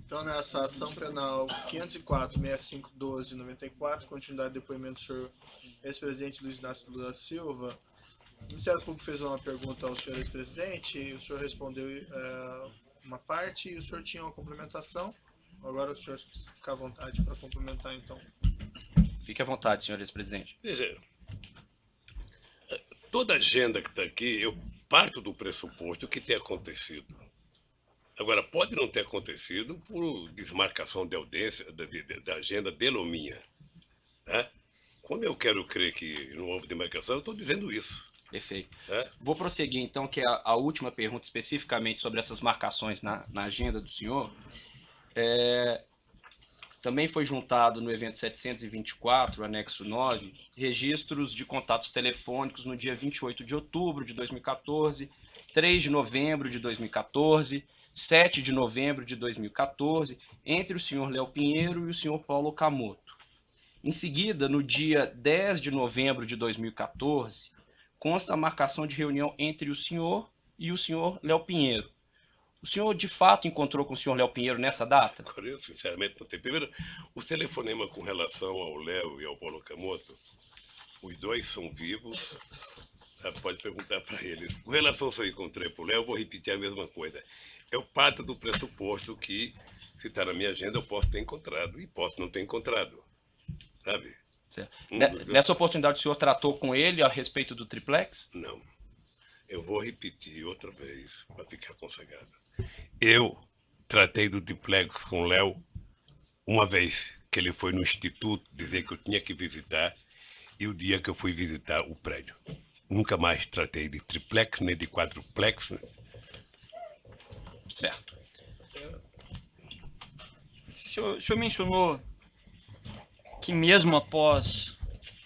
Então, nessa ação penal 504-6512-94, continuidade do depoimento do senhor ex-presidente Luiz Inácio Lula da Silva, o Ministério Público fez uma pergunta ao senhor ex-presidente e o senhor respondeu uma parte e o senhor tinha uma complementação. Agora o senhor fica à vontade para complementar, então. Fique à vontade, senhor ex-presidente. Veja, toda agenda que está aqui, eu parto do pressuposto que tem acontecido. Agora, pode não ter acontecido por desmarcação de audiência da agenda dele ou minha. Né? Como eu quero crer que não houve demarcação, eu estou dizendo isso. Perfeito. Vou prosseguir, então, que é a última pergunta especificamente sobre essas marcações na agenda do senhor. Também foi juntado no evento 724, anexo 9, registros de contatos telefônicos no dia 28 de outubro de 2014, 3 de novembro de 2014, 7 de novembro de 2014, entre o senhor Léo Pinheiro e o senhor Paulo Okamoto. Em seguida, no dia 10 de novembro de 2014, consta a marcação de reunião entre o senhor e o senhor Léo Pinheiro. O senhor, de fato, encontrou com o senhor Léo Pinheiro nessa data? Eu, sinceramente, não sei. Primeiro, o telefonema com relação ao Léo e ao Paulo Okamoto, os dois são vivos, pode perguntar para eles. Com relação ao que eu encontrei para o Léo, eu vou repetir a mesma coisa. Eu parto do pressuposto que, se está na minha agenda, eu posso ter encontrado e posso não ter encontrado, sabe? Nessa oportunidade, o senhor tratou com ele a respeito do triplex? Não. Eu vou repetir outra vez, para ficar consagrado. Eu tratei do triplex com o Léo uma vez que ele foi no instituto dizer que eu tinha que visitar e o dia que eu fui visitar o prédio. Nunca mais tratei de triplex, nem de quadruplex. Certo. O senhor mencionou que mesmo após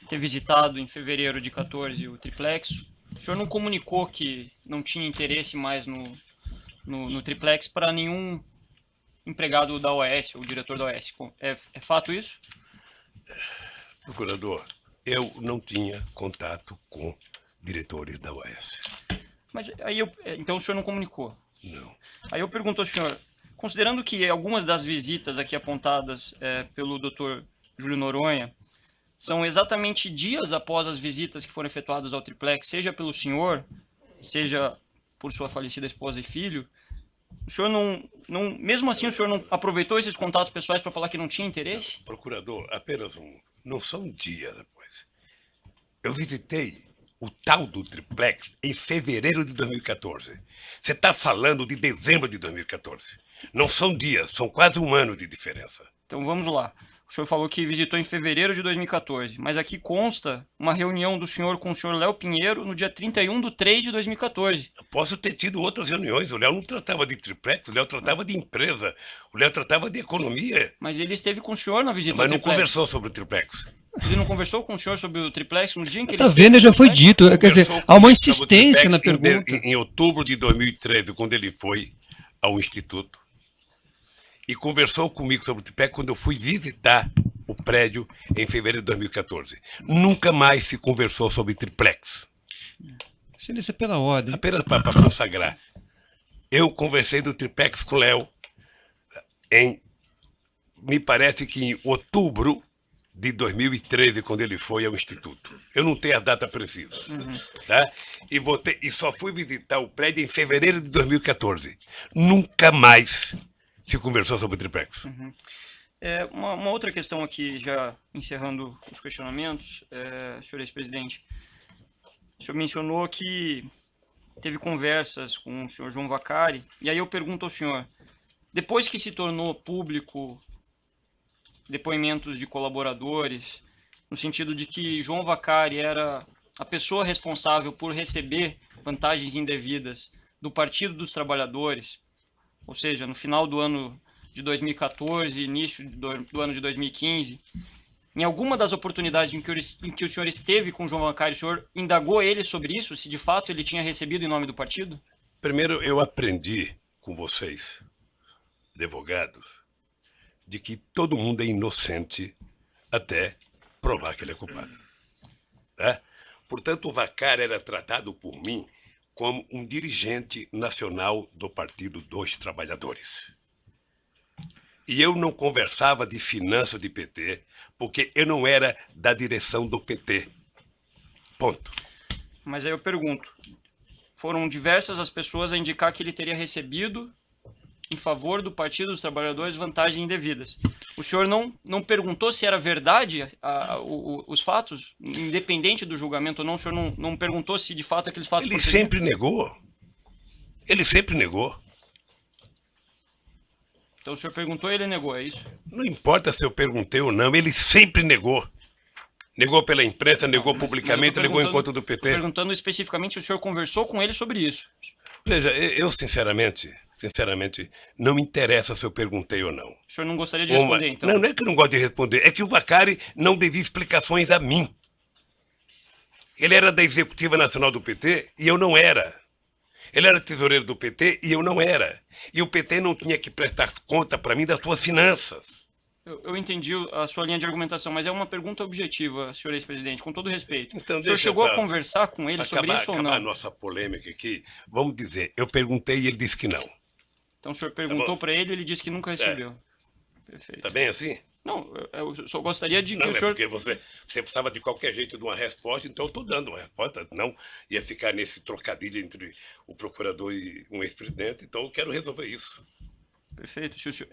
ter visitado em fevereiro de 14 o triplex, o senhor não comunicou que não tinha interesse mais no triplex para nenhum empregado da OAS, ou diretor da OAS. É fato isso? Procurador, eu não tinha contato com diretores da OAS. Mas aí então o senhor não comunicou? Não. Aí eu pergunto ao senhor, considerando que algumas das visitas aqui apontadas pelo Dr. Júlio Noronha são exatamente dias após as visitas que foram efetuadas ao triplex, seja pelo senhor, seja por sua falecida esposa e filho, o senhor não mesmo assim o senhor não aproveitou esses contatos pessoais para falar que não tinha interesse? Procurador, apenas não são dias depois. Eu visitei o tal do triplex em fevereiro de 2014. Você está falando de dezembro de 2014. Não são dias, são quase um ano de diferença. Então vamos lá. O senhor falou que visitou em fevereiro de 2014, mas aqui consta uma reunião do senhor com o senhor Léo Pinheiro no dia 31/3/2014. Eu posso ter tido outras reuniões. O Léo não tratava de triplex, o Léo tratava de empresa, o Léo tratava de economia. Mas ele esteve com o senhor na visita Mas ao não triplex. conversou sobre o triplex. Ele não conversou com o senhor sobre o triplex no dia em que ele Tá esteve vendo? no Já foi triplex? dito. Quer dizer, Conversou há uma comigo sobre o insistência na triplex pergunta. em outubro de 2013, quando ele foi ao Instituto. E conversou comigo sobre o triplex quando eu fui visitar o prédio em fevereiro de 2014. Nunca mais se conversou sobre triplex. Excelência, pela ordem. Apenas para consagrar. Eu conversei do triplex com o Léo me parece que em outubro de 2013, quando ele foi ao Instituto. Eu não tenho a data precisa. Tá? E só fui visitar o prédio em fevereiro de 2014. Nunca mais se conversou sobre o triplex. Uma outra questão aqui, já encerrando os questionamentos, senhor ex-presidente. O senhor mencionou que teve conversas com o senhor João Vacari, e aí eu pergunto ao senhor, depois que se tornou público depoimentos de colaboradores, no sentido de que João Vacari era a pessoa responsável por receber vantagens indevidas do Partido dos Trabalhadores, ou seja, no final do ano de 2014, início do ano de 2015, em alguma das oportunidades em que o senhor esteve com o João Vacari, o senhor indagou ele sobre isso, se de fato ele tinha recebido em nome do partido? Primeiro, eu aprendi com vocês, advogados, de que todo mundo é inocente até provar que ele é culpado. Tá? Portanto, o Vacari era tratado por mim como um dirigente nacional do Partido dos Trabalhadores. E eu não conversava de finanças de PT, porque eu não era da direção do PT. Ponto. Mas aí eu pergunto, foram diversas as pessoas a indicar que ele teria recebido, em favor do Partido dos Trabalhadores, vantagens indevidas. O senhor não perguntou se era verdade os fatos, independente do julgamento ou não? O senhor não perguntou se de fato aqueles fatos... Ele sempre negou. Ele sempre negou. Então o senhor perguntou e ele negou, é isso? Não importa se eu perguntei ou não, ele sempre negou. Negou pela imprensa, negou publicamente, negou em conta do PT. Estou perguntando especificamente se o senhor conversou com ele sobre isso. Veja, eu sinceramente, não me interessa se eu perguntei ou não. O senhor não gostaria de responder, então? Não é que eu não gosto de responder, é que o Vacari não devia explicações a mim. Ele era da Executiva Nacional do PT e eu não era. Ele era tesoureiro do PT e eu não era. E o PT não tinha que prestar conta para mim das suas finanças. Eu entendi a sua linha de argumentação, mas é uma pergunta objetiva, senhor ex-presidente, com todo respeito. Então, o senhor chegou a conversar com ele sobre isso ou não? Acabar a nossa polêmica aqui, vamos dizer, eu perguntei e ele disse que não. Então o senhor perguntou para ele e ele disse que nunca recebeu. Perfeito. Tá bem assim? Não, eu só gostaria de que Não, o senhor... porque você precisava de qualquer jeito de uma resposta, então eu estou dando uma resposta. Não ia ficar nesse trocadilho entre o procurador e um ex-presidente, então eu quero resolver isso. Perfeito, Xúcio.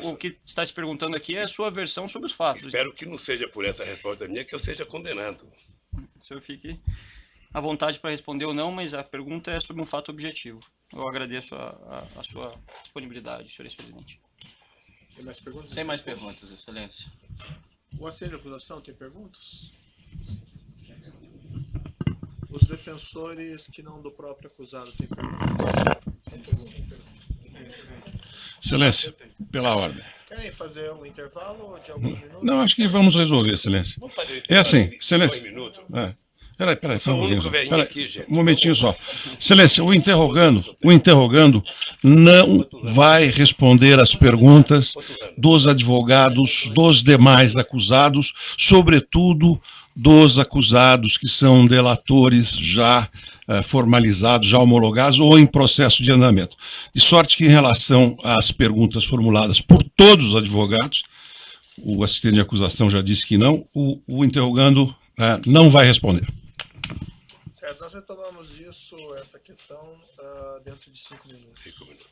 O que está se perguntando aqui é a sua versão sobre os fatos. Espero que não seja por essa resposta minha que eu seja condenado. O senhor fique à vontade para responder ou não, mas a pergunta é sobre um fato objetivo. Eu agradeço a sua disponibilidade, senhor ex-presidente. Tem mais perguntas? Sem mais perguntas, Excelência. O assento de acusação tem perguntas? Os defensores que não do próprio acusado têm perguntas? Excelência, pela ordem. Querem fazer um intervalo de alguns minutos? Não, acho que vamos resolver, Excelência. Vamos fazer É assim, dois Excelência. minutos. Peraí, Sou o único velhinho aqui, gente. um momentinho só. Excelência, o interrogando não vai responder às perguntas dos advogados, dos demais acusados, sobretudo dos acusados que são delatores já formalizados, já homologados ou em processo de andamento. De sorte que, em relação às perguntas formuladas por todos os advogados, o assistente de acusação já disse que não, o interrogando não vai responder. Certo, nós retomamos essa questão dentro de 5 minutos. 5 minutos.